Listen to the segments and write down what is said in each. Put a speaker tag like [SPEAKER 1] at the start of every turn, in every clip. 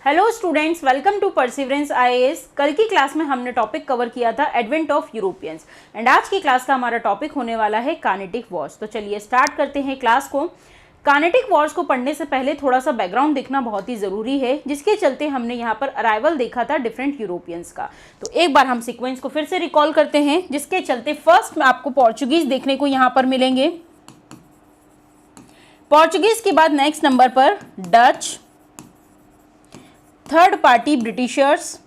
[SPEAKER 1] Hello students, welcome to Perseverance IAS. कल की class में हमने टॉपिक कवर किया था एडवेंट ऑफ यूरोपियंस एंड आज की क्लास का हमारा टॉपिक होने वाला है कार्नेटिक वॉर्स। तो चलिए स्टार्ट करते हैं क्लास को। कार्नेटिक वॉर्स को पढ़ने से पहले थोड़ा सा बैकग्राउंड देखना बहुत ही ज़रूरी है, जिसके चलते हमने यहाँ पर अराइवल देखा था डिफरेंट यूरोपियंस का। तो एक बार हम सीक्वेंस को फिर से रिकॉल करते हैं, जिसके चलते फर्स्ट में आपको पोर्चुगीज देखने को यहाँ पर मिलेंगे। पोर्चुगीज के बाद नेक्स्ट नंबर पर Dutch, third party Britishers,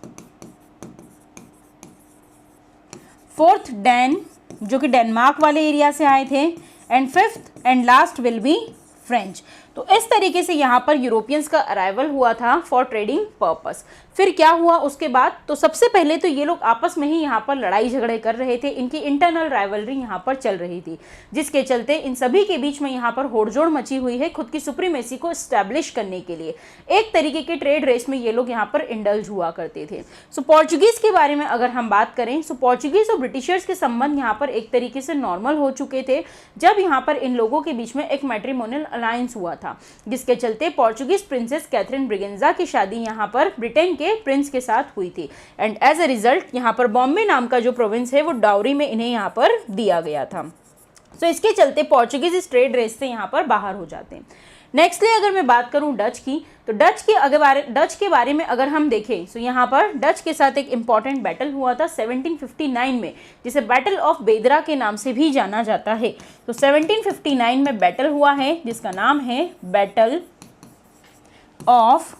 [SPEAKER 1] fourth Dan जो कि डेनमार्क वाले एरिया से आए थे, and fifth and last will be French. तो इस तरीके से यहाँ पर यूरोपियंस का अराइवल हुआ था फॉर ट्रेडिंग पर्पस। फिर क्या हुआ उसके बाद? तो सबसे पहले तो ये लोग आपस में ही यहाँ पर लड़ाई झगड़े कर रहे थे, इनकी इंटरनल राइवलरी यहाँ पर चल रही थी, जिसके चलते इन सभी के बीच में यहाँ पर होड़जोड़ मची हुई है खुद की सुप्रीमेसी को एस्टैब्लिश करने के लिए। एक तरीके के ट्रेड रेस में ये लोग यहाँ पर इंडल्ज हुआ करते थे। सो पोर्चुगीज के बारे में अगर हम बात करें, सो पोर्चुगीज और ब्रिटिशर्स के संबंध यहाँ पर एक तरीके से नॉर्मल हो चुके थे, जब यहाँ पर इन लोगों के बीच में एक मैट्रिमोनियल अलायंस हुआ था, जिसके चलते पोर्चुगीज प्रिंसेस कैथरीन ब्रिगेंजा की शादी यहाँ पर ब्रिटेन के प्रिंस के साथ हुई थी एंड एज अ रिजल्ट यहाँ पर बॉम्बे नाम का जो प्रोविंस है वो डाउरी में इन्हें यहाँ पर दिया गया था। तो इसके चलते पोर्चुगीज इस ट्रेड रेस से यहाँ पर बाहर हो जाते हैं। नेक्स्टली अगर मैं बात करूं डच की, तो डच के बारे में अगर हम देखें, तो यहाँ पर डच के साथ एक इंपॉर्टेंट बैटल हुआ था 1759 में, जिसे बैटल ऑफ बेदरा के नाम से भी जाना जाता है। तो 1759 में बैटल हुआ है जिसका नाम है बैटल ऑफ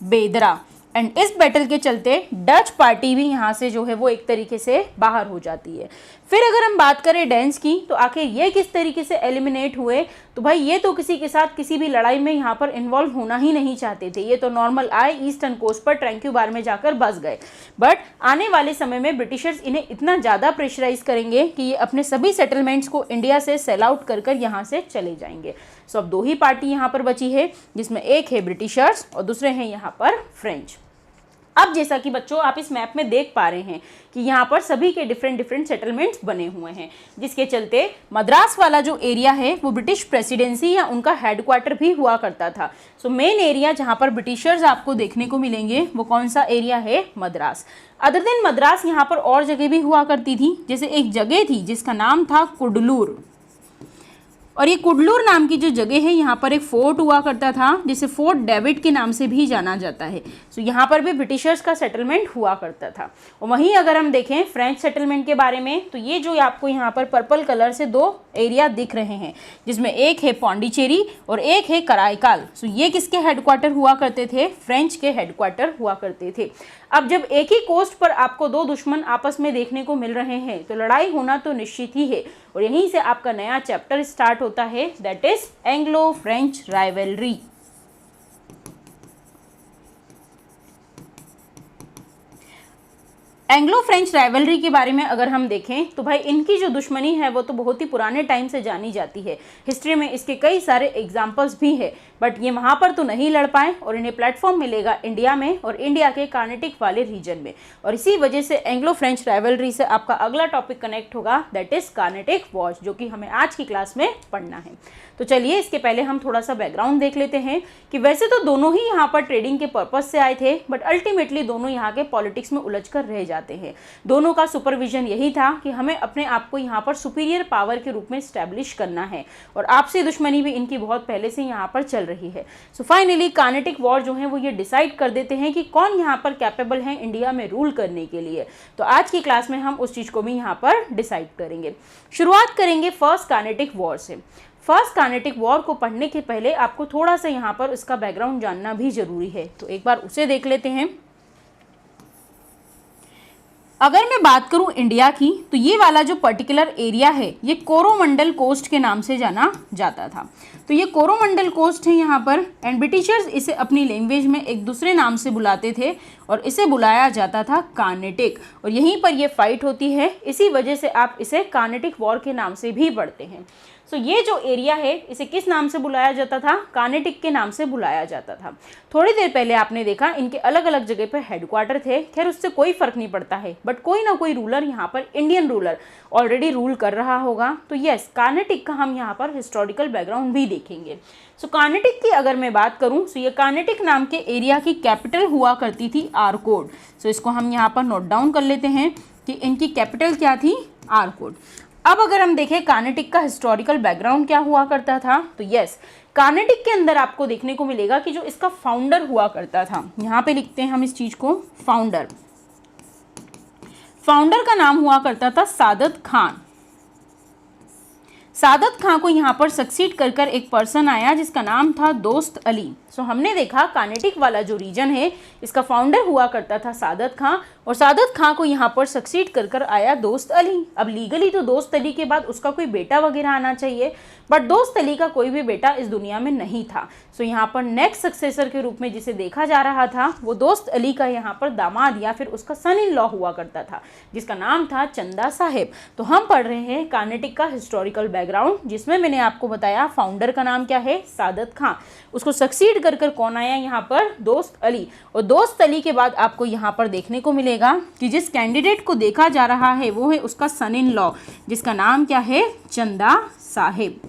[SPEAKER 1] बेदरा, एंड इस बैटल के चलते डच पार्टी भी यहाँ से जो है वो एक तरीके से बाहर हो जाती है। फिर अगर हम बात करें डेंस की, तो आखिर ये किस तरीके से एलिमिनेट हुए? तो भाई ये तो किसी के साथ किसी भी लड़ाई में यहाँ पर इन्वॉल्व होना ही नहीं चाहते थे। ये तो नॉर्मल आए, ईस्टर्न कोस्ट पर ट्रैंक्यूबार में जाकर बस गए, बट आने वाले समय में ब्रिटिशर्स इन्हें इतना ज़्यादा प्रेशराइज करेंगे कि ये अपने सभी सेटलमेंट्स को इंडिया से सेल आउट कर कर यहाँ से चले जाएंगे। सो अब दो ही पार्टी यहाँ पर बची है, जिसमें एक है ब्रिटिशर्स और दूसरे हैं यहाँ पर फ्रेंच। अब जैसा कि बच्चों आप इस मैप में देख पा रहे हैं कि यहाँ पर सभी के डिफरेंट सेटलमेंट्स बने हुए हैं, जिसके चलते मद्रास वाला जो एरिया है वो ब्रिटिश प्रेसिडेंसी या उनका हेडक्वार्टर भी हुआ करता था। सो मेन एरिया जहाँ पर ब्रिटिशर्स आपको देखने को मिलेंगे वो कौन सा एरिया है? मद्रास। अदर देन मद्रास यहाँ पर और जगह भी हुआ करती थी, जैसे एक जगह थी जिसका नाम था कुडलूर, और ये कुडलूर नाम की जो जगह है यहाँ पर एक फोर्ट हुआ करता था जिसे फोर्ट डेविड के नाम से भी जाना जाता है। सो यहाँ पर भी ब्रिटिशर्स का सेटलमेंट हुआ करता था। और वहीं अगर हम देखें फ्रेंच सेटलमेंट के बारे में, तो ये जो आपको यहाँ पर पर्पल कलर से दो एरिया दिख रहे हैं, जिसमें एक है पौंडीचेरी और एक है कराईकाल। सो ये किसके हेडक्वार्टर हुआ करते थे? फ्रेंच के हेडक्वार्टर हुआ करते थे। अब जब एक ही कोस्ट पर आपको दो दुश्मन आपस में देखने को मिल रहे हैं, तो लड़ाई होना तो निश्चित ही है, और यहीं से आपका नया चैप्टर स्टार्ट होता है, that is Anglo French rivalry. Anglo French rivalry के बारे में अगर हम देखें, तो भाई इनकी जो दुश्मनी है वो तो बहुत ही पुराने टाइम से जानी जाती है। हिस्ट्री में इसके कई सारे एग्जाम्पल्स भी है, बट ये वहाँ पर तो नहीं लड़ पाए और इन्हें प्लेटफॉर्म मिलेगा इंडिया में और इंडिया के कार्नेटिक वाले रीजन में, और इसी वजह से एंग्लो फ्रेंच राइवलरी से आपका अगला टॉपिक कनेक्ट होगा, दैट इज कार्नेटिक वॉर्स, जो कि हमें आज की क्लास में पढ़ना है। तो चलिए इसके पहले हम थोड़ा सा बैकग्राउंड देख लेते हैं कि वैसे तो दोनों ही यहाँ पर ट्रेडिंग के पर्पज से आए थे, बट अल्टीमेटली दोनों यहाँ के पॉलिटिक्स में उलझ कर रह जाते हैं। दोनों का सुपरविजन यही था कि हमें अपने आप को यहाँ पर सुपीरियर पावर के रूप में स्टैब्लिश करना है, और आपसी दुश्मनी भी इनकी बहुत पहले से यहाँ पर चल रही है। सो फाइनली कार्नेटिक वॉर जो है वो ये डिसाइड कर देते हैं कि कौन यहाँ पर कैपेबल है इंडिया में रूल करने के लिए। तो आज की क्लास में हम उस चीज़ को भी यहाँ पर डिसाइड करेंगे। शुरुआत करेंगे फर्स्ट कार्नेटिक वॉर से। फर्स्ट कार्नेटिक वॉर को पढ़ने के पहले आपको थोड़ा सा यहाँ पर इसका बैकग्राउंड जानना भी जरूरी है, तो एक बार उसे देख लेते हैं। अगर मैं बात करूं इंडिया की, तो ये वाला जो पर्टिकुलर एरिया है ये कोरोमंडल कोस्ट के नाम से जाना जाता था। तो ये कोरोमंडल कोस्ट है यहाँ पर, एंड ब्रिटिशर्स इसे अपनी लैंग्वेज में एक दूसरे नाम से बुलाते थे और इसे बुलाया जाता था कार्नेटिक, और यहीं पर ये फाइट होती है, इसी वजह से आप इसे कार्नेटिक वॉर के नाम से भी पढ़ते हैं। सो ये जो एरिया है इसे किस नाम से बुलाया जाता था? कार्नेटिक के नाम से बुलाया जाता था। थोड़ी देर पहले आपने देखा इनके अलग अलग जगह पर हेडक्वार्टर थे, खैर उससे कोई फर्क नहीं पड़ता है, बट बट कोई ना कोई रूलर यहाँ पर इंडियन रूलर ऑलरेडी रूल कर रहा होगा। तो यस, कार्नेटिक का हम यहाँ पर हिस्टोरिकल बैकग्राउंड भी देखेंगे। सो कार्नेटिक की अगर मैं बात करूँ, सो ये कार्नेटिक नाम के एरिया की कैपिटल हुआ करती थी आरकोट। सो इसको हम यहाँ पर नोट डाउन कर लेते हैं कि इनकी कैपिटल क्या थी, आरकोट। अब अगर हम देखें कार्नेटिक का हिस्टोरिकल बैकग्राउंड क्या हुआ करता था, तो यस, कार्नेटिक के अंदर आपको देखने को मिलेगा कि जो इसका फाउंडर हुआ करता था, यहाँ पे लिखते हैं हम इस चीज को, फाउंडर। फाउंडर का नाम हुआ करता था सादत खान। सादत खान को यहाँ पर सक्सीड कर कर एक पर्सन आया जिसका नाम था दोस्त अली। सो हमने देखा कार्नेटिक वाला जो रीजन है इसका फाउंडर हुआ करता था सादत खान, और सादत खान को यहाँ पर सक्सीड कर कर आया दोस्त अली। अब लीगली तो दोस्त अली के बाद उसका कोई बेटा वगैरह आना चाहिए, बट दोस्त अली का कोई भी बेटा इस दुनिया में नहीं था। सो यहाँ पर नेक्स्ट सक्सेसर के रूप में जिसे देखा जा रहा था वो दोस्त अली का यहाँ पर दामाद या फिर उसका सन इन लॉ हुआ करता था, जिसका नाम था चंदा साहेब। तो हम पढ़ रहे हैं कार्नेटिक का हिस्टोरिकल बैकग्राउंड, जिसमें मैंने आपको बताया फाउंडर का नाम क्या है, सादत खान। उसको सक्सीड कर कर कौन आया यहाँ पर, दोस्त अली। और दोस्त अली के बाद आपको यहाँ पर देखने को मिलेगा कि जिस कैंडिडेट को देखा जा रहा है वो है उसका सन इन लॉ, जिसका नाम क्या है, चंदा साहेब।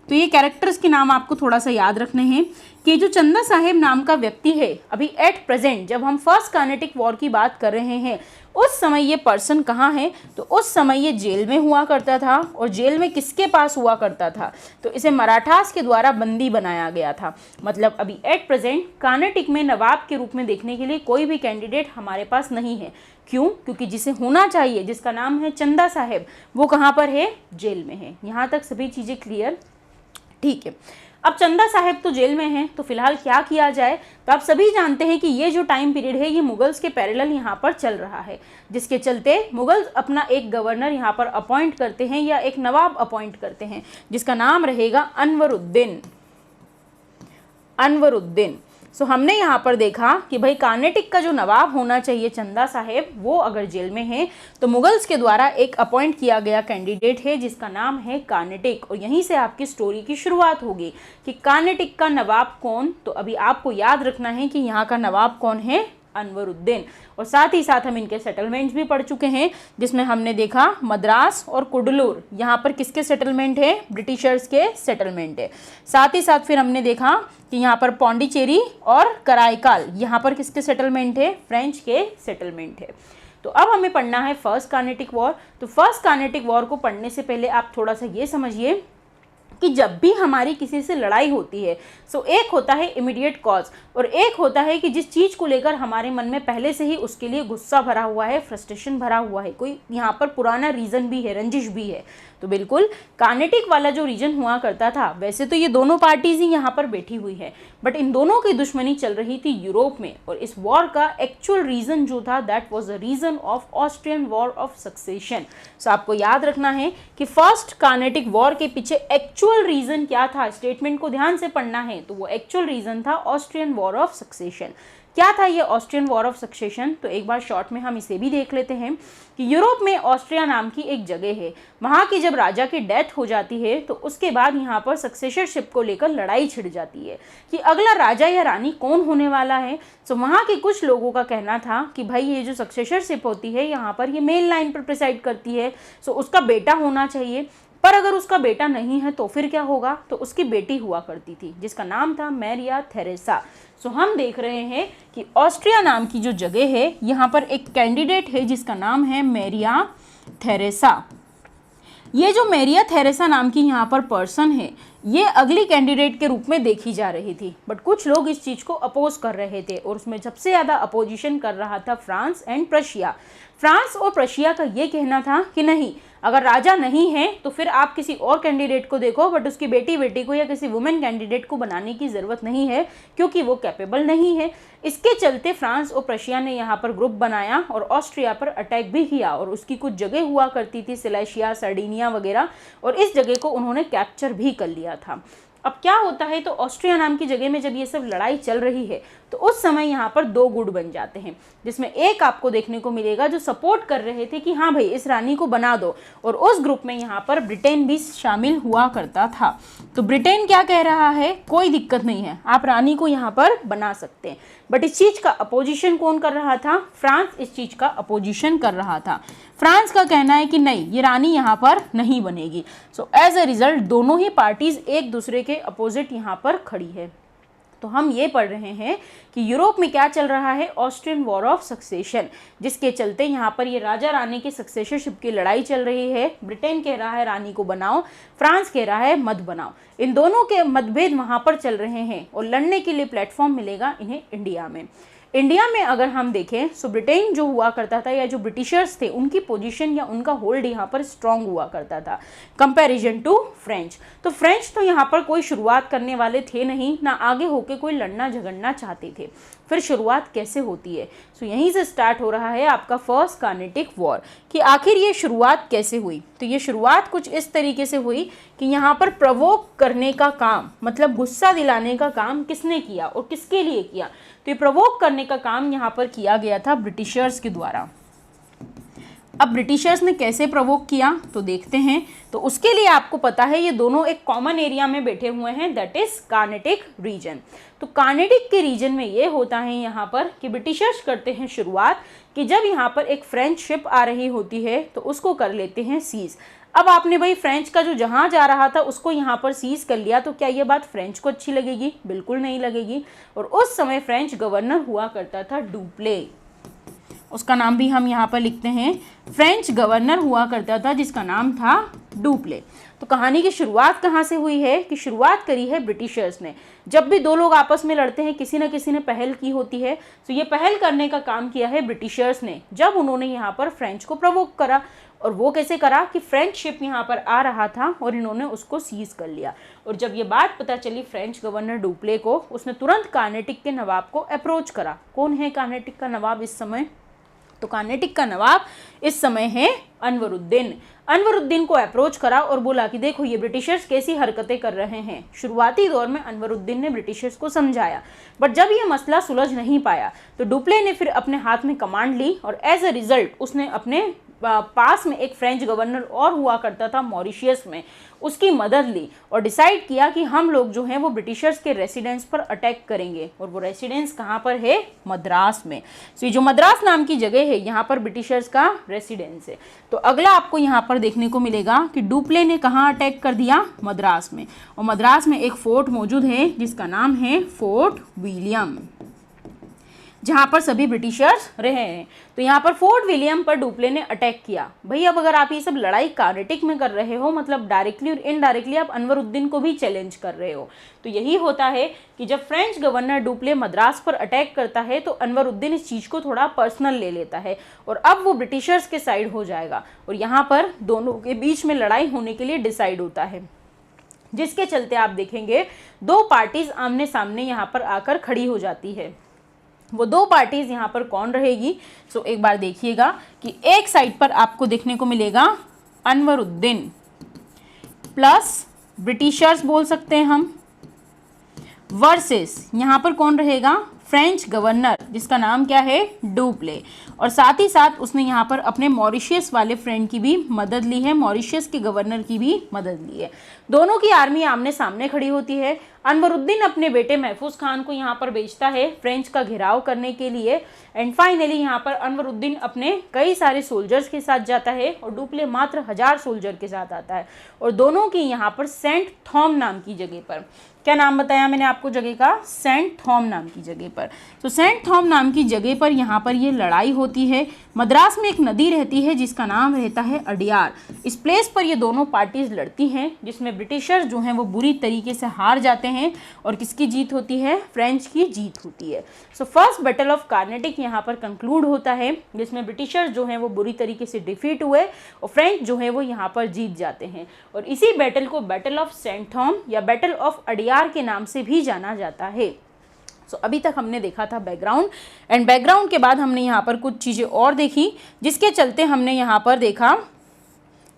[SPEAKER 1] तो ये कैरेक्टर्स के नाम आपको थोड़ा सा याद रखने हैं कि जो चंदा साहेब नाम का व्यक्ति है, अभी एट प्रेजेंट जब हम फर्स्ट कार्नेटिक वॉर की बात कर रहे हैं उस समय ये पर्सन कहाँ है, तो उस समय ये जेल में हुआ करता था। और जेल में किसके पास हुआ करता था, तो इसे मराठास के द्वारा बंदी बनाया गया था। मतलब अभी एट प्रेजेंट कार्नेटिक में नवाब के रूप में देखने के लिए कोई भी कैंडिडेट हमारे पास नहीं है। क्यों? क्योंकि जिसे होना चाहिए, जिसका नाम है चंदा साहेब, वो कहाँ पर है, जेल में है। यहाँ तक सभी चीज़ें क्लियर, ठीक है। अब चंदा साहेब तो जेल में हैं, तो फिलहाल क्या किया जाए, तो आप सभी जानते हैं कि ये जो टाइम पीरियड है ये मुगल्स के पैरेलल यहाँ पर चल रहा है, जिसके चलते मुगल्स अपना एक गवर्नर यहाँ पर अपॉइंट करते हैं या एक नवाब अपॉइंट करते हैं, जिसका नाम रहेगा अनवरुद्दीन। अनवरुद्दीन। सो हमने यहाँ पर देखा कि भाई कार्नेटिक का जो नवाब होना चाहिए चंदा साहेब, वो अगर जेल में है तो मुगल्स के द्वारा एक अपॉइंट किया गया कैंडिडेट है जिसका नाम है कार्नेटिक। और यहीं से आपकी स्टोरी की शुरुआत होगी कि कार्नेटिक का नवाब कौन। तो अभी आपको याद रखना है कि यहाँ का नवाब कौन है, अनवरुद्दीन। और साथ ही साथ हम इनके सेटलमेंट्स भी पढ़ चुके हैं, जिसमें हमने देखा मद्रास और कुडलूर यहाँ पर किसके सेटलमेंट है, ब्रिटिशर्स के सेटलमेंट है। साथ ही साथ फिर हमने देखा कि यहाँ पर पौंडीचेरी और कराईकाल यहाँ पर किसके सेटलमेंट है, फ्रेंच के सेटलमेंट है। तो अब हमें पढ़ना है फर्स्ट कार्नेटिक वॉर। तो फर्स्ट कार्नेटिक वॉर को पढ़ने से पहले आप थोड़ा सा ये समझिए कि जब भी हमारी किसी से लड़ाई होती है, सो एक होता है इमीडिएट कॉज और एक होता है कि जिस चीज़ को लेकर हमारे मन में पहले से ही उसके लिए गुस्सा भरा हुआ है, फ्रस्ट्रेशन भरा हुआ है, कोई यहाँ पर पुराना रीज़न भी है, रंजिश भी है। तो बिल्कुल कार्नेटिक वाला जो रीजन हुआ करता था, वैसे तो ये दोनों पार्टीज ही यहाँ पर बैठी हुई है, बट इन दोनों की दुश्मनी चल रही थी यूरोप में। और इस वॉर का एक्चुअल रीजन जो था, that was the reason of Austrian war of succession. So आपको याद रखना है कि फर्स्ट कार्नेटिक वॉर के पीछे एक्चुअल रीजन क्या था, स्टेटमेंट को ध्यान से पढ़ना है। तो वो एक्चुअल रीजन था ऑस्ट्रियन वॉर ऑफ सक्सेशन। क्या था ये ऑस्ट्रियन वॉर ऑफ सक्सेशन, तो एक बार शॉर्ट में हम इसे भी देख लेते हैं कि यूरोप में ऑस्ट्रिया नाम की एक जगह है। वहाँ की जब राजा की डेथ हो जाती है तो उसके बाद यहाँ पर सक्सेसरशिप को लेकर लड़ाई छिड़ जाती है कि अगला राजा या रानी कौन होने वाला है। तो वहाँ के कुछ लोगों का कहना था कि भाई ये जो सक्सेसरशिप होती है यहाँ पर ये मेल लाइन पर प्रिसाइड करती है, सो उसका बेटा होना चाहिए। पर अगर उसका बेटा नहीं है तो फिर क्या होगा, तो उसकी बेटी हुआ करती थी जिसका नाम था मैरिया थेरेसा। सो हम देख रहे हैं कि ऑस्ट्रिया नाम की जो जगह है यहाँ पर एक कैंडिडेट है जिसका नाम है मैरिया थेरेसा। ये जो मैरिया थेरेसा नाम की यहाँ पर पर्सन है, ये अगली कैंडिडेट के रूप में देखी जा रही थी, बट कुछ लोग इस चीज़ को अपोज कर रहे थे और उसमें सबसे ज़्यादा अपोजिशन कर रहा था फ्रांस एंड प्रशिया। फ्रांस और प्रशिया का ये कहना था कि नहीं, अगर राजा नहीं है तो फिर आप किसी और कैंडिडेट को देखो, बट उसकी बेटी को या किसी वुमेन कैंडिडेट को बनाने की ज़रूरत नहीं है क्योंकि वो कैपेबल नहीं है। इसके चलते फ्रांस और प्रशिया ने यहाँ पर ग्रुप बनाया और ऑस्ट्रिया पर अटैक भी किया और उसकी कुछ जगह हुआ करती थी, सिलेशिया, सर्डिनिया वगैरह, और इस जगह को उन्होंने कैप्चर भी कर लिया था। अब क्या होता है, तो ऑस्ट्रिया नाम की जगह में जब ये सब लड़ाई चल रही है तो उस समय यहाँ पर दो गुट बन जाते हैं, जिसमें एक आपको देखने को मिलेगा जो सपोर्ट कर रहे थे कि हाँ भाई इस रानी को बना दो, और उस ग्रुप में यहाँ पर ब्रिटेन भी शामिल हुआ करता था। तो ब्रिटेन क्या कह रहा है, कोई दिक्कत नहीं है, आप रानी को यहाँ पर बना सकते हैं। बट इस चीज़ का अपोजिशन कौन कर रहा था, फ्रांस इस चीज़ का अपोजिशन कर रहा था। फ्रांस का कहना है कि नहीं, ये रानी यहाँ पर नहीं बनेगी। सो एज अ रिजल्ट दोनों ही पार्टीज एक दूसरे के अपोजिट यहाँ पर खड़ी है। तो हम ये पढ़ रहे हैं कि यूरोप में क्या चल रहा है, ऑस्ट्रियन वॉर ऑफ सक्सेशन, जिसके चलते यहाँ पर ये राजा रानी की सक्सेशनशिप की लड़ाई चल रही है। ब्रिटेन कह रहा है रानी को बनाओ, फ्रांस कह रहा है मत बनाओ। इन दोनों के मतभेद वहाँ पर चल रहे हैं और लड़ने के लिए प्लेटफॉर्म मिलेगा इन्हें इंडिया में। इंडिया में अगर हम देखें सो ब्रिटेन जो हुआ करता था या जो ब्रिटिशर्स थे उनकी पोजीशन या उनका होल्ड यहाँ पर स्ट्रांग हुआ करता था कंपैरिजन टू फ्रेंच। तो फ्रेंच तो यहाँ पर कोई शुरुआत करने वाले थे नहीं, ना आगे होके कोई लड़ना झगड़ना चाहते थे। फिर शुरुआत कैसे होती है, सो यहीं से स्टार्ट हो रहा है आपका फर्स्ट कार्नेटिक वॉर, कि आखिर ये शुरुआत कैसे हुई। तो ये शुरुआत कुछ इस तरीके से हुई कि यहाँ पर प्रवोक करने का काम, मतलब गुस्सा दिलाने का काम किसने किया और किसके लिए किया, तो ये प्रवोक करने का काम यहाँ पर किया गया था ब्रिटिशर्स के द्वारा। अब ब्रिटिशर्स ने कैसे प्रवोक किया तो देखते हैं। तो उसके लिए आपको पता है ये दोनों एक कॉमन एरिया में बैठे हुए हैं, दैट इज कार्नेटिक रीजन। तो कार्नेटिक के रीजन में ये होता है यहाँ पर कि ब्रिटिशर्स करते हैं शुरुआत कि जब यहाँ पर एक फ्रेंच शिप आ रही होती है तो उसको कर लेते हैं सीज। अब आपने भाई फ्रेंच का जो जहाज आ रहा था उसको यहाँ पर सीज कर लिया, तो क्या ये बात फ्रेंच को अच्छी लगेगी, बिल्कुल नहीं लगेगी। और उस समय फ्रेंच गवर्नर हुआ करता था डुप्ले, उसका नाम भी हम यहाँ पर लिखते हैं, फ्रेंच गवर्नर हुआ करता था जिसका नाम था डुप्ले। तो कहानी की शुरुआत कहाँ से हुई है कि शुरुआत करी है ब्रिटिशर्स ने। जब भी दो लोग आपस में लड़ते हैं किसी न किसी ने पहल की होती है, तो ये पहल करने का काम किया है ब्रिटिशर्स ने, जब उन्होंने यहाँ पर फ्रेंच को प्रवोक करा। और वो कैसे करा कि फ्रेंच शिप यहाँ पर आ रहा था और इन्होंने उसको सीज कर लिया। और जब ये बात पता चली फ्रेंच गवर्नर डुप्ले को, उसने तुरंत कार्नेटिक के नवाब को अप्रोच करा। कौन है कार्नेटिक का नवाब इस समय, तो कार्नेटिक का नवाब इस समय है अनवरुद्दीन। अनवरुद्दीन को अप्रोच करा और बोला कि देखो ये ब्रिटिशर्स कैसी हरकतें कर रहे हैं। शुरुआती दौर में अनवरुद्दीन ने ब्रिटिशर्स को समझाया, बट जब ये मसला सुलझ नहीं पाया तो डुप्ले ने फिर अपने हाथ में कमांड ली और एज अ रिजल्ट उसने अपने पास में एक फ्रेंच गवर्नर और हुआ करता था मॉरिशियस में, उसकी मदद ली और डिसाइड किया कि हम लोग जो हैं वो ब्रिटिशर्स के रेसिडेंस पर अटैक करेंगे। और वो रेसिडेंस कहाँ पर है, मद्रास में। तो ये जो मद्रास नाम की जगह है यहाँ पर ब्रिटिशर्स का रेसिडेंस है। तो अगला आपको यहाँ पर देखने को मिलेगा कि डुप्ले ने कहाँ अटैक कर दिया, मद्रास में। और मद्रास में एक फोर्ट मौजूद है जिसका नाम है फोर्ट विलियम, जहाँ पर सभी ब्रिटिशर्स रहे हैं। तो यहाँ पर फोर्ट विलियम पर डुप्ले ने अटैक किया। भाई अब अगर आप ये सब लड़ाई कार्नेटिक में कर रहे हो, मतलब डायरेक्टली और इनडायरेक्टली आप अनवरुद्दीन को भी चैलेंज कर रहे हो। तो यही होता है कि जब फ्रेंच गवर्नर डुप्ले मद्रास पर अटैक करता है तो अनवरुद्दीन इस चीज़ को थोड़ा पर्सनल ले लेता है और अब वो ब्रिटिशर्स के साइड हो जाएगा और यहाँ पर दोनों के बीच में लड़ाई होने के लिए डिसाइड होता है, जिसके चलते आप देखेंगे दो पार्टीज आमने सामने यहाँ पर आकर खड़ी हो जाती है। वो दो पार्टीज यहाँ पर कौन रहेगी, सो एक बार देखिएगा कि एक साइड पर आपको देखने को मिलेगा अनवरुद्दीन प्लस ब्रिटिशर्स बोल सकते हैं हम, वर्सेस यहाँ पर कौन रहेगा, फ्रेंच गवर्नर जिसका नाम क्या है, डुप्ले। और साथ ही साथ उसने यहाँ पर अपने मॉरिशियस वाले फ्रेंड की भी मदद ली है, मॉरिशियस के गवर्नर की भी मदद ली है। दोनों की आर्मी आमने सामने खड़ी होती है। अनवरुद्दीन अपने बेटे महफूज खान को यहाँ पर भेजता है फ्रेंच का घेराव करने के लिए। एंड फाइनली यहाँ पर अनवरुद्दीन अपने कई सारे सोल्जर्स के साथ जाता है और डुप्ले मात्र 1000 सोल्जर के साथ आता है। और दोनों की यहाँ पर सेंट थॉम नाम की जगह पर, क्या नाम बताया मैंने आपको जगह का, सेंट थॉम नाम की जगह पर। तो सेंट थॉम नाम की जगह पर यहाँ पर ये लड़ाई होती है। मद्रास में एक नदी रहती है जिसका नाम रहता है अडियार। इस प्लेस पर ये दोनों पार्टीज लड़ती हैं, जिसमें ब्रिटिशर्स जो हैं वो बुरी तरीके से हार जाते हैं और किसकी जीत होती है, फ्रेंच की जीत होती है। So first battle of Carnatic यहाँ पर कंक्लूड होता है, जिसमें ब्रिटिशर्स जो हैं वो बुरी तरीके से डिफीट हुए और फ्रेंच जो है वो यहाँ पर जीत जाते हैं। और इसी बैटल को बैटल ऑफ सेंट थॉम या बैटल ऑफ अडियार के नाम से भी जाना जाता है। सो अभी तक हमने देखा था बैकग्राउंड, एंड बैकग्राउंड के बाद हमने यहाँ पर कुछ चीज़ें और देखी, जिसके चलते हमने यहाँ पर देखा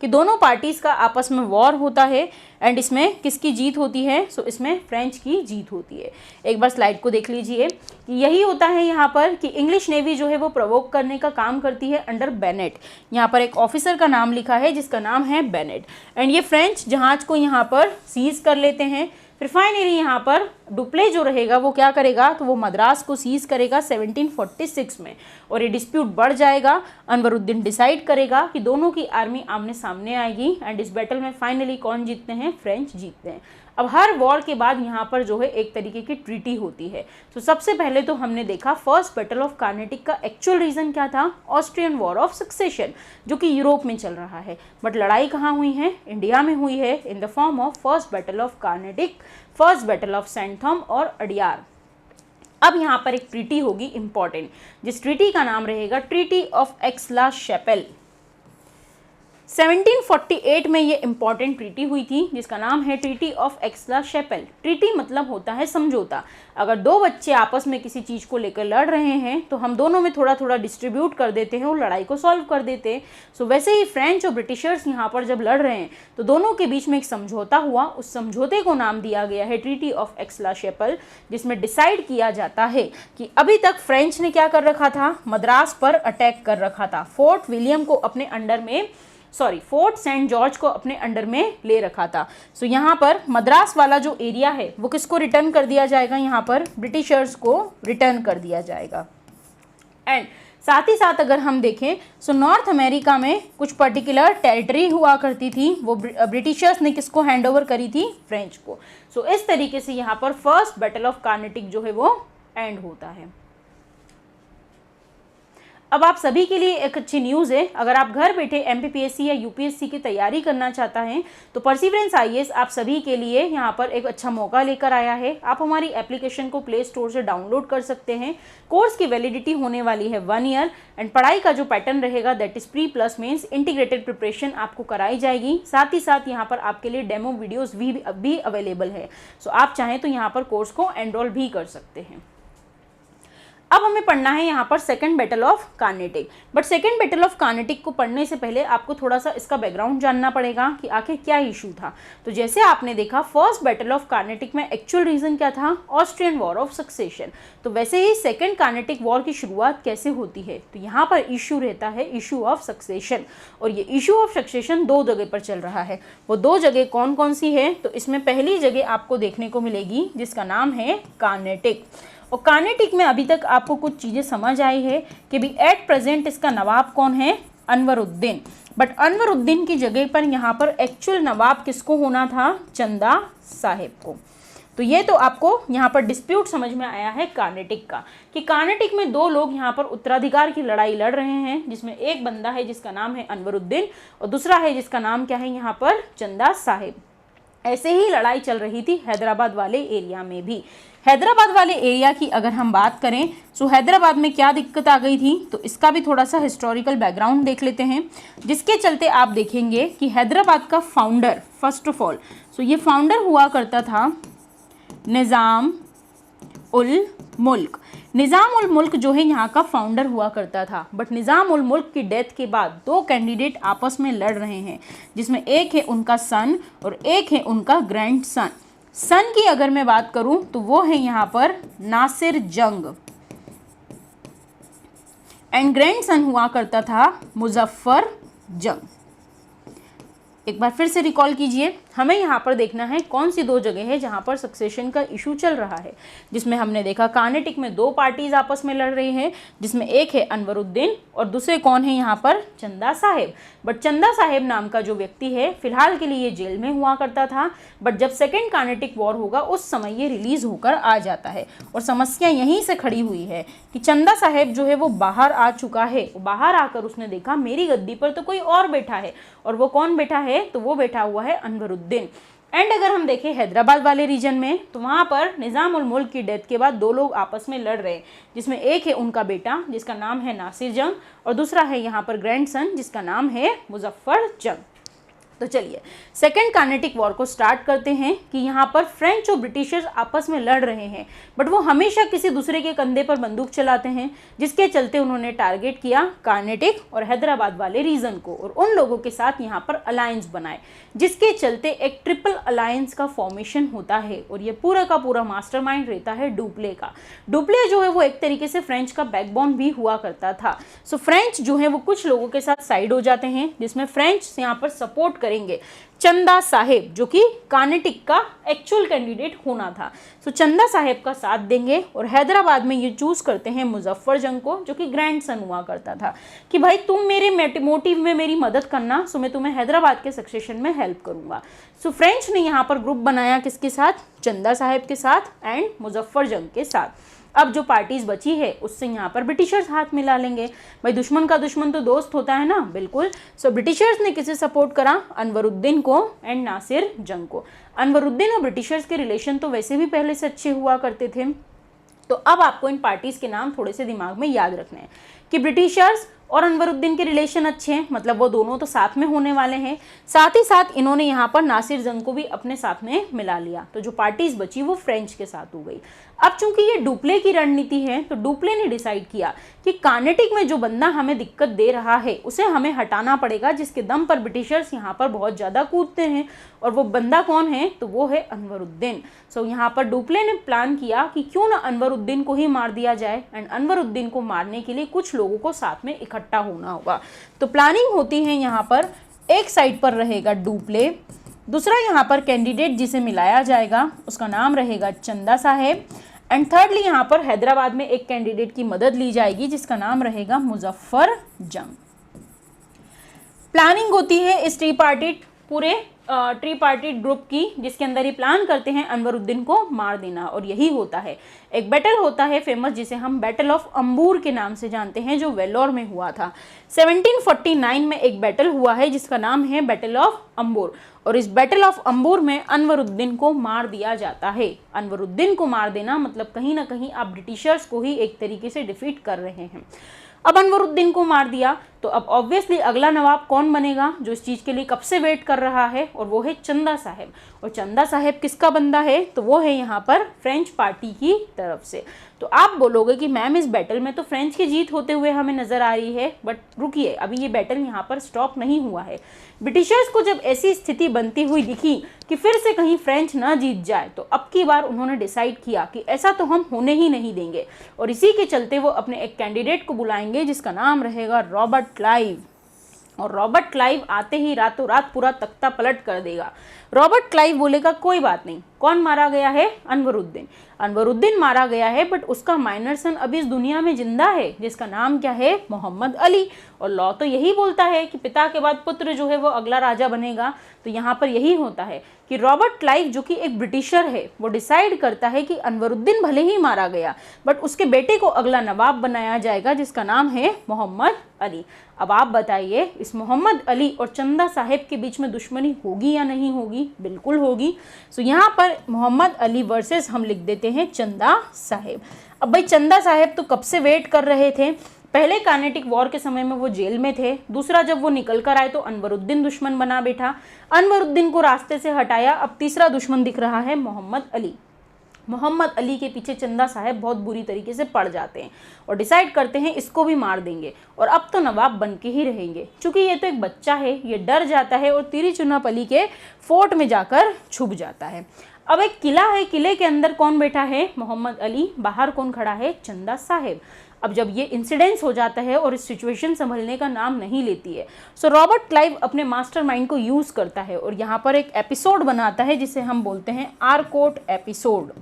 [SPEAKER 1] कि दोनों पार्टीज़ का आपस में वॉर होता है एंड इसमें किसकी जीत होती है? सो इसमें फ्रेंच की जीत होती है। एक बार स्लाइड को देख लीजिए कि यही होता है यहाँ पर कि इंग्लिश नेवी जो है वो प्रोवोक करने का काम करती है अंडर बेनेट। यहाँ पर एक ऑफिसर का नाम लिखा है जिसका नाम है बेनेट एंड ये फ्रेंच जहाज को यहाँ पर सीज कर लेते हैं। फिर फाइनली यहाँ पर डुप्ले जो रहेगा वो क्या करेगा? तो वो मद्रास को सीज करेगा 1746 में और ये डिस्प्यूट बढ़ जाएगा। अनवरुद्दीन डिसाइड करेगा कि दोनों की आर्मी आमने सामने आएगी एंड इस बैटल में फाइनली कौन जीतते हैं? फ्रेंच जीतते हैं। अब हर वॉर के बाद यहाँ पर जो है एक तरीके की ट्रीटी होती है। तो सबसे पहले तो हमने देखा फर्स्ट बैटल ऑफ कार्नेटिक का एक्चुअल रीज़न क्या था? ऑस्ट्रियन वॉर ऑफ सक्सेशन, जो कि यूरोप में चल रहा है, बट लड़ाई कहाँ हुई है? इंडिया में हुई है in the form of first battle of Carnatic, first battle of Santhome और अडियार। अब यहाँ पर एक ट्रीटी होगी इंपॉर्टेंट, जिस ट्रीटी का नाम रहेगा ट्रीटी ऑफ एक्स-ला-शैपेल। 1748 में ये इंपॉर्टेंट ट्रीटी हुई थी जिसका नाम है ट्रीटी ऑफ एक्स-ला-शैपेल। ट्रीटी मतलब होता है समझौता। अगर दो बच्चे आपस में किसी चीज़ को लेकर लड़ रहे हैं तो हम दोनों में थोड़ा थोड़ा डिस्ट्रीब्यूट कर देते हैं और लड़ाई को सॉल्व कर देते हैं। सो वैसे ही फ्रेंच और ब्रिटिशर्स यहाँ पर जब लड़ रहे हैं तो दोनों के बीच में एक समझौता हुआ। उस समझौते को नाम दिया गया है ट्रीटी ऑफ एक्स-ला-शैपेल, जिसमें डिसाइड किया जाता है कि अभी तक फ्रेंच ने क्या कर रखा था? मद्रास पर अटैक कर रखा था। फोर्ट विलियम को अपने अंडर में फोर्ट सेंट जॉर्ज को अपने अंडर में ले रखा था। सो यहाँ पर मद्रास वाला जो एरिया है वो किसको रिटर्न कर दिया जाएगा? यहाँ पर ब्रिटिशर्स को रिटर्न कर दिया जाएगा। एंड साथ ही साथ अगर हम देखें सो नॉर्थ अमेरिका में कुछ पर्टिकुलर टेरिटरी हुआ करती थी, वो ब्रिटिशर्स ने किसको हैंड ओवर करी थी? फ्रेंच को। सो इस तरीके से यहाँ पर फर्स्ट बैटल ऑफ कार्नेटिक जो है वो एंड होता है। अब आप सभी के लिए एक अच्छी न्यूज़ है, अगर आप घर बैठे एमपीपीएससी या यूपीएससी की तैयारी करना चाहता हैं तो परसिवरेंस आईएएस आप सभी के लिए यहाँ पर एक अच्छा मौका लेकर आया है। आप हमारी एप्लीकेशन को प्ले स्टोर से डाउनलोड कर सकते हैं। कोर्स की वैलिडिटी होने वाली है 1 ईयर एंड पढ़ाई का जो पैटर्न रहेगा that is pre plus mains integrated preparation आपको कराई जाएगी। साथ ही साथ यहाँ पर आपके लिए डेमो वीडियोज़ भी अवेलेबल है। सो आप चाहें तो यहाँ पर कोर्स को एनरोल भी कर सकते हैं। अब हमें पढ़ना है यहाँ पर second battle of Carnatic. But second battle of Carnatic को पढ़ने से पहले आपको थोड़ा सा इसका बैकग्राउंड जानना पड़ेगा कि आखिर क्या इशू था। तो जैसे आपने देखा फर्स्ट बैटल ऑफ कार्नेटिक में एक्चुअल रीज़न क्या था? Austrian war of succession. तो वैसे ही सेकंड कार्नेटिक वॉर की शुरुआत कैसे होती है? तो यहाँ पर इशू रहता है इशू ऑफ सक्सेशन, और ये इशू ऑफ सक्सेशन 2 जगह पर चल रहा है। वो 2 जगह कौन कौन सी है? तो इसमें पहली जगह आपको देखने को मिलेगी जिसका नाम है कार्नेटिक। और कार्नेटिक में अभी तक आपको कुछ चीज़ें समझ आई है कि भी एट प्रेजेंट इसका नवाब कौन है? अनवरुद्दीन। बट अनवरुद्दीन की जगह पर यहाँ पर एक्चुअल नवाब किसको होना था? चंदा साहिब को। तो ये तो आपको यहाँ पर डिस्प्यूट समझ में आया है कार्नेटिक का, कि कार्नेटिक में 2 लोग यहाँ पर उत्तराधिकार की लड़ाई लड़ रहे हैं, जिसमें एक बंदा है जिसका नाम है अनवरुद्दीन और दूसरा है जिसका नाम क्या है यहाँ पर? चंदा साहिब। ऐसे ही लड़ाई चल रही थी हैदराबाद वाले एरिया में भी। हैदराबाद वाले एरिया की अगर हम बात करें तो हैदराबाद में क्या दिक्कत आ गई थी? तो इसका भी थोड़ा सा हिस्टोरिकल बैकग्राउंड देख लेते हैं, जिसके चलते आप देखेंगे कि हैदराबाद का फाउंडर फर्स्ट ऑफ ऑल ये फाउंडर हुआ करता था निज़ाम उल मुल्क। निज़ाम उल मुल्क जो है यहाँ का फाउंडर हुआ करता था। बट निज़ाम उल मुल्क की डेथ के बाद 2 कैंडिडेट आपस में लड़ रहे हैं, जिसमें एक है उनका सन और एक है उनका ग्रैंड सन। सन की अगर मैं बात करूं तो वो है यहाँ पर नासिर जंग एंड ग्रैंड सन हुआ करता था मुजफ्फर जंग। एक बार फिर से रिकॉल कीजिए, हमें यहाँ पर देखना है कौन सी 2 जगह है जहाँ पर सक्सेशन का इशू चल रहा है, जिसमें हमने देखा कार्नेटिक में 2 पार्टीज आपस में लड़ रही हैं, जिसमें एक है अनवरुद्दीन और दूसरे कौन है यहाँ पर? चंदा साहिब। बट चंदा साहिब नाम का जो व्यक्ति है फिलहाल के लिए ये जेल में हुआ करता था, बट जब सेकेंड कार्नेटिक वॉर होगा उस समय ये रिलीज होकर आ जाता है। और समस्या यहीं से खड़ी हुई है कि चंदा साहिब जो है वो बाहर आ चुका है। बाहर आकर उसने देखा मेरी गद्दी पर तो कोई और बैठा है, और वो कौन बैठा है? तो वो बैठा हुआ है अनवरुद्दीन। एंड अगर हम देखें हैदराबाद वाले रीजन में तो वहाँ पर निज़ाम उल मुल्क की डेथ के बाद 2 लोग आपस में लड़ रहे हैं, जिसमें एक है उनका बेटा जिसका नाम है नासिर जंग और दूसरा है यहाँ पर ग्रैंड सन जिसका नाम है मुजफ्फर जंग। तो चलिए सेकेंड कार्नेटिक वॉर को स्टार्ट करते हैं कि यहाँ पर फ्रेंच और ब्रिटिशर्स आपस में लड़ रहे हैं, बट वो हमेशा किसी दूसरे के कंधे पर बंदूक चलाते हैं, जिसके चलते उन्होंने टारगेट किया कार्नेटिक और हैदराबाद वाले रीजन को और उन लोगों के साथ यहाँ पर अलायंस बनाए, जिसके चलते एक ट्रिपल अलायंस का फॉर्मेशन होता है और ये पूरा का पूरा मास्टरमाइंड रहता है डुप्ले का। डुप्ले जो है वो एक तरीके से फ्रेंच का बैकबोन भी हुआ करता था। सो फ्रेंच जो है वो कुछ लोगों के साथ साइड हो जाते हैं, जिसमें फ्रेंच यहाँ पर सपोर्ट करेंगे चंदा साहेब जो कि कार्नेटिक का एक्चुअल कैंडिडेट होना था। सो चंदा साहेब का साथ देंगे और हैदराबाद में ये चूज करते हैं मुजफ्फर जंग को, जो कि ग्रैंडसन हुआ करता था, कि भाई तुम मेरे मोटिव में मेरी मदद करना, सो मैं तुम्हें हैदराबाद के सक्सेशन में हेल्प करूंगा। सो फ्रेंच ने यहाँ पर ग्रुप बनाया किसके साथ, चंदा साहेब के साथ एंड मुजफ्फर जंग के साथ। अब जो पार्टीज बची है उससे यहाँ पर ब्रिटिशर्स हाथ मिला लेंगे, भाई दुश्मन का दुश्मन तो दोस्त होता है ना, बिल्कुल। सो ब्रिटिशर्स ने किसे सपोर्ट करा, अनवरुद्दीन को एंड नासिर जंग को। अनवरुद्दीन और ब्रिटिशर्स के रिलेशन तो वैसे भी पहले से अच्छे हुआ करते थे। तो अब आपको इन पार्टीज के नाम थोड़े से दिमाग में याद रखने हैं कि ब्रिटिशर्स और अनवरुद्दीन के रिलेशन अच्छे हैं, मतलब वो दोनों तो साथ में होने वाले हैं। साथ ही साथ इन्होंने यहाँ पर नासिर जंग को भी अपने साथ में मिला लिया, तो जो पार्टीज बची वो फ्रेंच के साथ हो गई। अब चूंकि ये डुप्ले की रणनीति है, तो डुप्ले ने डिसाइड किया कि कार्नेटिक में जो बंदा हमें दिक्कत दे रहा है उसे हमें हटाना पड़ेगा, जिसके दम पर ब्रिटिशर्स यहाँ पर बहुत ज़्यादा कूदते हैं। और वो बंदा कौन है, तो वो है अनवरुद्दीन। सो यहाँ पर डुप्ले ने प्लान किया कि क्यों ना अनवरुद्दीन को ही मार दिया जाए, एंड अनवरुद्दीन को मारने के लिए कुछ लोगों को साथ में इकट्ठा होना होगा। तो प्लानिंग होती है यहाँ पर, एक साइड पर रहेगा डुप्ले, दूसरा यहाँ पर कैंडिडेट जिसे मिलाया जाएगा उसका नाम रहेगा चंदा साहेब, एंड थर्डली यहाँ पर हैदराबाद में एक कैंडिडेट की मदद ली जाएगी जिसका नाम रहेगा मुजफ्फर जंग। प्लानिंग होती है इस ट्री पार्टीड ग्रुप की, जिसके अंदर ही प्लान करते हैं अनवरुद्दीन को मार देना, और यही होता है। एक बैटल होता है फेमस जिसे हम बैटल ऑफ अंबूर के नाम से जानते हैं, जो वेल्लोर में हुआ था। 1749 में एक बैटल हुआ है जिसका नाम है बैटल ऑफ अंबूर, और इस बैटल ऑफ अंबूर में अनवरुद्दीन को मार दिया जाता है। अनवरुद्दीन को मार देना मतलब कहीं ना कहीं आप ब्रिटिशर्स को ही एक तरीके से डिफीट कर रहे हैं। अब अनवरुद्दीन को मार दिया तो अब ऑब्वियसली अगला नवाब कौन बनेगा, जो इस चीज़ के लिए कब से वेट कर रहा है, और वो है चंदा साहेब। और चंदा साहेब किसका बंदा है, तो वो है यहाँ पर फ्रेंच पार्टी की तरफ से। तो आप बोलोगे कि मैम इस बैटल में तो फ्रेंच की जीत होते हुए हमें नजर आ रही है, बट रुकिए, अभी ये बैटल यहाँ पर स्टॉप नहीं हुआ है। ब्रिटिशर्स को जब ऐसी स्थिति बनती हुई दिखी कि फिर से कहीं फ्रेंच ना जीत जाए, तो अब की बार उन्होंने डिसाइड किया कि ऐसा तो हम होने ही नहीं देंगे, और इसी के चलते वो अपने एक कैंडिडेट को बुलाएंगे जिसका नाम रहेगा रॉबर्ट क्लाइव। और रॉबर्ट क्लाइव आते ही रातों रात पूरा तख्ता पलट कर देगा। रॉबर्ट क्लाइव बोलेगा कोई बात नहीं, कौन मारा गया है, अनवरुद्दीन। अनवरुद्दीन मारा गया है, बट उसका माइनर सन अभी इस दुनिया में जिंदा है, जिसका नाम क्या है, मोहम्मद अली। और लॉ तो यही बोलता है कि पिता के बाद पुत्र जो है वो अगला राजा बनेगा। तो यहाँ पर यही होता है कि रॉबर्ट क्लाइव जो कि एक ब्रिटिशर है, वो डिसाइड करता है कि अनवरुद्दीन भले ही मारा गया, बट उसके बेटे को अगला नवाब बनाया जाएगा जिसका नाम है मोहम्मद अली। अब आप बताइए, इस मोहम्मद अली और चंदा साहेब के बीच में दुश्मनी होगी या नहीं होगी, बिल्कुल होगी। सो यहाँ पर मोहम्मद अली वर्सेस हम लिख देते हैं चंदा साहेब। अब भाई चंदा साहेब तो कब से वेट कर रहे थे, पहले कार्नेटिक वॉर के समय में वो जेल में थे, दूसरा जब वो निकल कर आए तो अनवरुद्दीन दुश्मन बना बैठा, अनवरुद्दीन को रास्ते से हटाया, अब तीसरा दुश्मन दिख रहा है मोहम्मद अली। मोहम्मद अली के पीछे चंदा साहेब बहुत बुरी तरीके से पड़ जाते हैं और डिसाइड करते हैं इसको भी मार देंगे, और अब तो नवाब बन के ही रहेंगे। चूंकि ये तो एक बच्चा है, ये डर जाता है और तिरुचिरापल्ली के फोर्ट में जाकर छुप जाता है। अब एक किला है, किले के अंदर कौन बैठा है, मोहम्मद अली, बाहर कौन खड़ा है, चंदा साहेब। अब जब ये इंसिडेंस हो जाता है और इस सिचुएशन संभलने का नाम नहीं लेती है, सो रॉबर्ट क्लाइव अपने मास्टरमाइंड को यूज करता है और यहाँ पर एक एपिसोड बनाता है जिसे हम बोलते हैं आरकोट एपिसोड।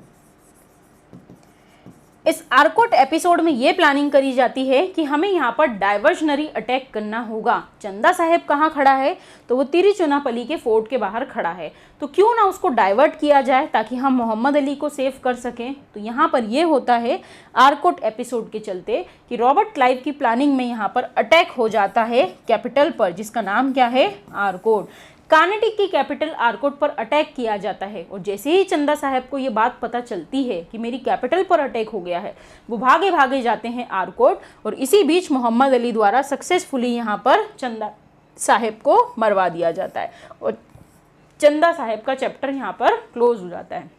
[SPEAKER 1] इस आरकोट एपिसोड में ये प्लानिंग करी जाती है कि हमें यहाँ पर डाइवर्शनरी अटैक करना होगा। चंदा साहेब कहाँ खड़ा है, तो वो तिरुचिरापल्ली के फोर्ट के बाहर खड़ा है, तो क्यों ना उसको डाइवर्ट किया जाए ताकि हम मोहम्मद अली को सेव कर सकें। तो यहाँ पर ये होता है आरकोट एपिसोड के चलते कि रॉबर्ट क्लाइव की प्लानिंग में यहाँ पर अटैक हो जाता है कैपिटल पर, जिसका नाम क्या है, आरकोट। कार्नेटिक की कैपिटल आरकोट पर अटैक किया जाता है, और जैसे ही चंदा साहब को ये बात पता चलती है कि मेरी कैपिटल पर अटैक हो गया है, वो भागे भागे जाते हैं आरकोट, और इसी बीच मोहम्मद अली द्वारा सक्सेसफुली यहाँ पर चंदा साहेब को मरवा दिया जाता है और चंदा साहेब का चैप्टर यहाँ पर क्लोज हो जाता है।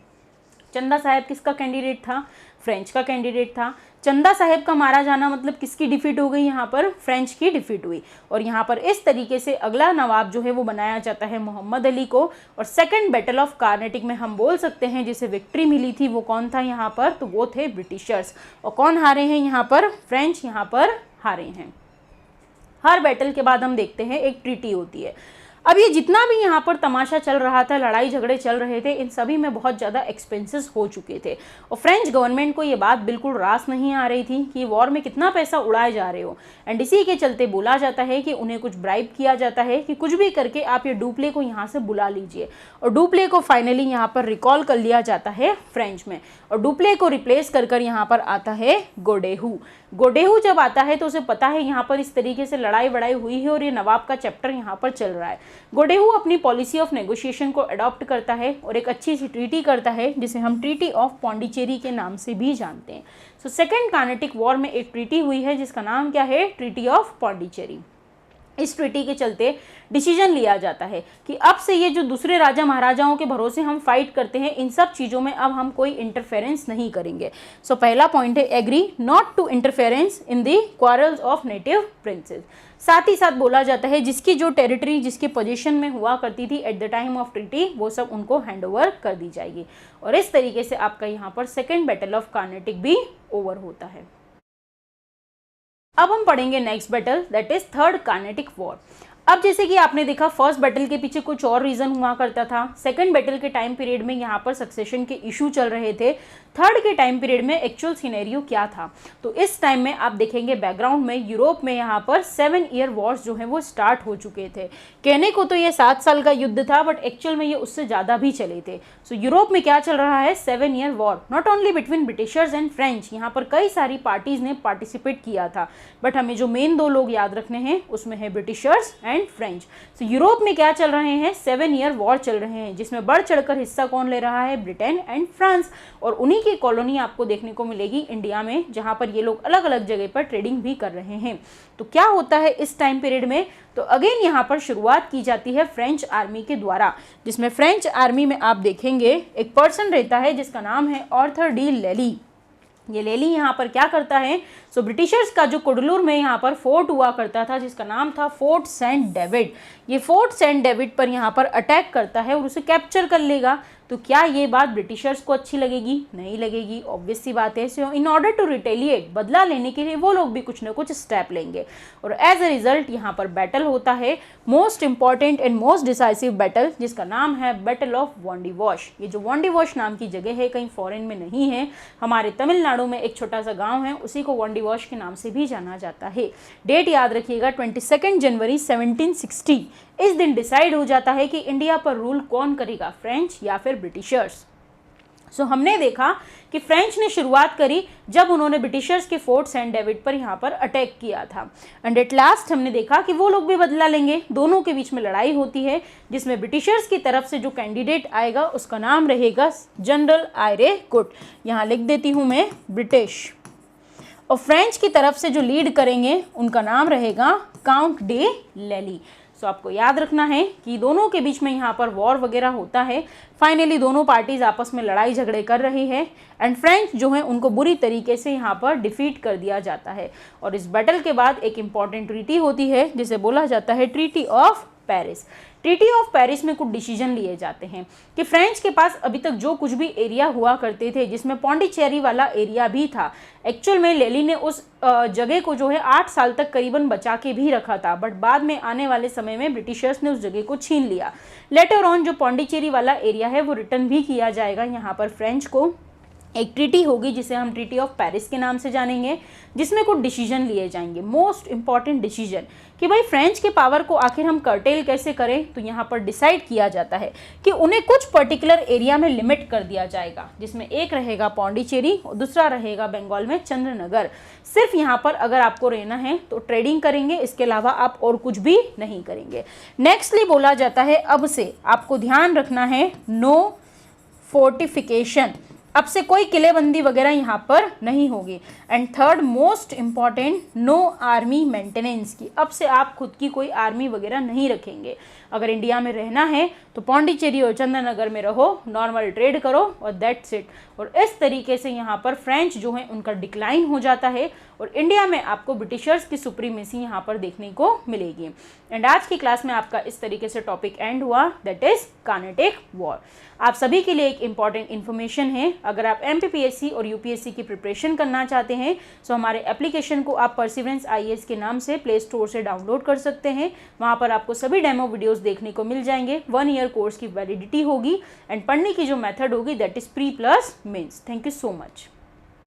[SPEAKER 1] चंदा साहेब किसका कैंडिडेट था? फ्रेंच का कैंडिडेट था। चंदा साहेब का मारा जाना मतलब किसकी डिफीट हो गई? यहाँ पर फ्रेंच की डिफीट हुई और यहाँ पर इस तरीके से अगला नवाब जो है वो बनाया जाता है मोहम्मद अली को। और सेकंड बैटल ऑफ कार्नेटिक में हम बोल सकते हैं जिसे विक्ट्री मिली थी वो कौन था यहाँ पर? तो वो थे ब्रिटिशर्स। और कौन हारे हैं यहाँ पर? फ्रेंच यहाँ पर हारे हैं। हर बैटल के बाद हम देखते हैं एक ट्रीटी होती है। अब ये जितना भी यहाँ पर तमाशा चल रहा था, लड़ाई झगड़े चल रहे थे, इन सभी में बहुत ज़्यादा एक्सपेंसेस हो चुके थे और फ्रेंच गवर्नमेंट को ये बात बिल्कुल रास नहीं आ रही थी कि वॉर में कितना पैसा उड़ाए जा रहे हो। एंड इसी के चलते बोला जाता है कि उन्हें कुछ ब्राइब किया जाता है कि कुछ भी करके आप ये डुप्ले को यहाँ से बुला लीजिए। और डुप्ले को फाइनली यहाँ पर रिकॉल कर लिया जाता है फ्रेंच में और डुप्ले को रिप्लेस कर कर यहाँ पर आता है गोडेहू। गोडेहू जब आता है तो उसे पता है यहाँ पर इस तरीके से लड़ाई वड़ाई हुई है और ये नवाब का चैप्टर यहाँ पर चल रहा है। गोडेहू अपनी पॉलिसी ऑफ नेगोशिएशन को अडॉप्ट करता है और एक अच्छी सी ट्रीटी करता है जिसे हम ट्रीटी ऑफ पौंडीचेरी के नाम से भी जानते हैं। सो सेकेंड कार्नेटिक वॉर में एक ट्रीटी हुई है जिसका नाम क्या है? Treaty of Pondicherry. इस ट्रीटी के चलते डिसीजन लिया जाता है कि अब से ये जो दूसरे राजा महाराजाओं के भरोसे हम फाइट करते हैं, इन सब चीज़ों में अब हम कोई इंटरफेरेंस नहीं करेंगे। सो पहला पॉइंट है agree not to interference in the quarrels of native princes. साथ ही साथ बोला जाता है जिसकी जो टेरिटरी जिसके पोजीशन में हुआ करती थी at the time of treaty वो सब उनको हैंडओवर कर दी जाएगी। और इस तरीके से आपका यहाँ पर सेकेंड बैटल ऑफ कार्नेटिक भी ओवर होता है। अब हम पढ़ेंगे next battle that is third Carnatic war. अब जैसे कि आपने देखा फर्स्ट बैटल के पीछे कुछ और रीजन हुआ करता था, सेकंड बैटल के टाइम पीरियड में यहाँ पर सक्सेशन के इशू चल रहे थे, थर्ड के टाइम पीरियड में एक्चुअल सिनेरियो क्या था। तो इस टाइम में आप देखेंगे बैकग्राउंड में यूरोप में यहाँ पर 7 ईयर वॉर्स जो है वो स्टार्ट हो चुके थे। कहने को तो ये 7 साल का युद्ध था बट एक्चुअल में ये उससे ज़्यादा भी चले थे। सो यूरोप में क्या चल रहा है? 7 year war, not only between Britishers and French. यहाँ पर कई सारी पार्टीज ने पार्टिसिपेट किया था बट हमें जो मेन 2 लोग याद रखने हैं उसमें है Britishers and French. So Europe में क्या चल रहे हैं? 7 ईयर वॉर चल रहे हैं जिसमें बढ़ चढ़कर हिस्सा कौन ले रहा है? Britain and France. और उन्हीं की कॉलोनी आपको देखने को मिलेगी इंडिया में जहां पर ये लोग अलग अलग जगह पर ट्रेडिंग भी कर रहे हैं। तो क्या होता है इस टाइम पीरियड में? तो अगेन यहाँ पर शुरुआत की जाती है फ्रेंच आर्मी के द्वारा, जिसमें फ्रेंच आर्मी में आप देखेंगे एक पर्सन रहता है जिसका नाम है आर्थर डी लेली। ये लेली यहाँ पर क्या करता है? सो ब्रिटिशर्स का जो कुडलूर में यहाँ पर फोर्ट हुआ करता था जिसका नाम था फोर्ट सेंट डेविड, ये फोर्ट सेंट डेविड पर यहाँ पर अटैक करता है और उसे कैप्चर कर लेगा। तो क्या ये बात ब्रिटिशर्स को अच्छी लगेगी? नहीं लगेगी, ऑब्वियस सी बात है। सो इन ऑर्डर टू रिटेलिएट, बदला लेने के लिए वो लोग भी कुछ ना कुछ स्टेप लेंगे और एज अ रिजल्ट यहाँ पर बैटल होता है, most important and most decisive battle जिसका नाम है बैटल ऑफ वॉन्डिवॉश। ये जो वॉन्डिवॉश नाम की जगह है कहीं फॉरेन में नहीं है, हमारे तमिलनाडु में एक छोटा सा गाँव है, उसी को वॉन्डिवॉश के नाम से भी जाना जाता है। डेट याद रखिएगा 22 जनवरी 1760। इस दिन डिसाइड हो जाता है कि इंडिया पर रूल कौन करेगा, फ्रेंच या फिर ब्रिटिशर्स। सो हमने देखा कि फ्रेंच ने शुरुआत करी जब उन्होंने ब्रिटिशर्स के फोर्ट सेंट डेविड पर यहाँ पर अटैक किया था एंड एट लास्ट हमने देखा कि वो लोग भी बदला लेंगे। दोनों के बीच में लड़ाई होती है जिसमें ब्रिटिशर्स की तरफ से जो कैंडिडेट आएगा उसका नाम रहेगा जनरल आयरे कुट, यहाँ लिख देती हूँ मैं ब्रिटिश। और फ्रेंच की तरफ से जो लीड करेंगे उनका नाम रहेगा काउंट डे लेली। सो आपको याद रखना है कि दोनों के बीच में यहाँ पर वॉर वगैरह होता है। फाइनली दोनों पार्टीज आपस में लड़ाई झगड़े कर रही है एंड फ्रेंच जो है उनको बुरी तरीके से यहाँ पर डिफीट कर दिया जाता है। और इस बैटल के बाद एक इम्पॉर्टेंट ट्रीटी होती है जिसे बोला जाता है treaty of Paris. Treaty of Paris में कुछ डिसीजन लिए जाते हैं कि फ्रेंच के पास अभी तक जो कुछ भी एरिया हुआ करते थे जिसमें पौंडीचेरी वाला एरिया भी था, एक्चुअल में लेली ने उस जगह को जो है 8 साल तक करीबन बचा के भी रखा था बट बाद में आने वाले समय में ब्रिटिशर्स ने उस जगह को छीन लिया। लेटर ऑन जो पौंडीचेरी वाला एरिया है वो रिटर्न भी किया जाएगा यहाँ पर फ्रेंच को। एक ट्रीटी होगी जिसे हम ट्रीटी ऑफ पेरिस के नाम से जानेंगे जिसमें कुछ डिसीजन लिए जाएंगे, मोस्ट इंपॉर्टेंट डिसीजन कि भाई फ्रेंच के पावर को आखिर हम कर्टेल कैसे करें। तो यहाँ पर डिसाइड किया जाता है कि उन्हें कुछ पर्टिकुलर एरिया में लिमिट कर दिया जाएगा जिसमें एक रहेगा पौंडीचेरी और दूसरा रहेगा बंगाल में चंद्रनगर। सिर्फ यहाँ पर अगर आपको रहना है तो ट्रेडिंग करेंगे, इसके अलावा आप और कुछ भी नहीं करेंगे। नेक्स्टली बोला जाता है अब से आपको ध्यान रखना है नो फोर्टिफिकेशन। अब से कोई किलेबंदी वगैरह यहाँ पर नहीं होगी। And third most important, know army maintenance की, अब से आप खुद की कोई आर्मी वगैरह नहीं रखेंगे। अगर इंडिया में रहना है तो पौंडीचेरी और चंदननगर में रहो, नॉर्मल ट्रेड करो और दैट्स इट। और इस तरीके से यहाँ पर फ्रेंच जो है उनका डिक्लाइन हो जाता है और इंडिया में आपको ब्रिटिशर्स की सुप्रीमेसी यहाँ पर देखने को मिलेगी। एंड आज की क्लास में आपका इस तरीके से टॉपिक एंड हुआ, दैट इज कार्नेटिक वॉर। आप सभी के लिए एक इंपॉर्टेंट इन्फॉर्मेशन है, अगर आप MPPSC और UPSC की प्रिपरेशन करना चाहते हैं तो हमारे एप्लीकेशन को आप परसिवरेंस IAS के नाम से प्ले स्टोर से डाउनलोड कर सकते हैं। वहाँ पर आपको सभी डेमो वीडियोस देखने को मिल जाएंगे। 1 ईयर कोर्स की वैलिडिटी होगी एंड पढ़ने की जो मेथड होगी that is pre plus mains. Thank you so much.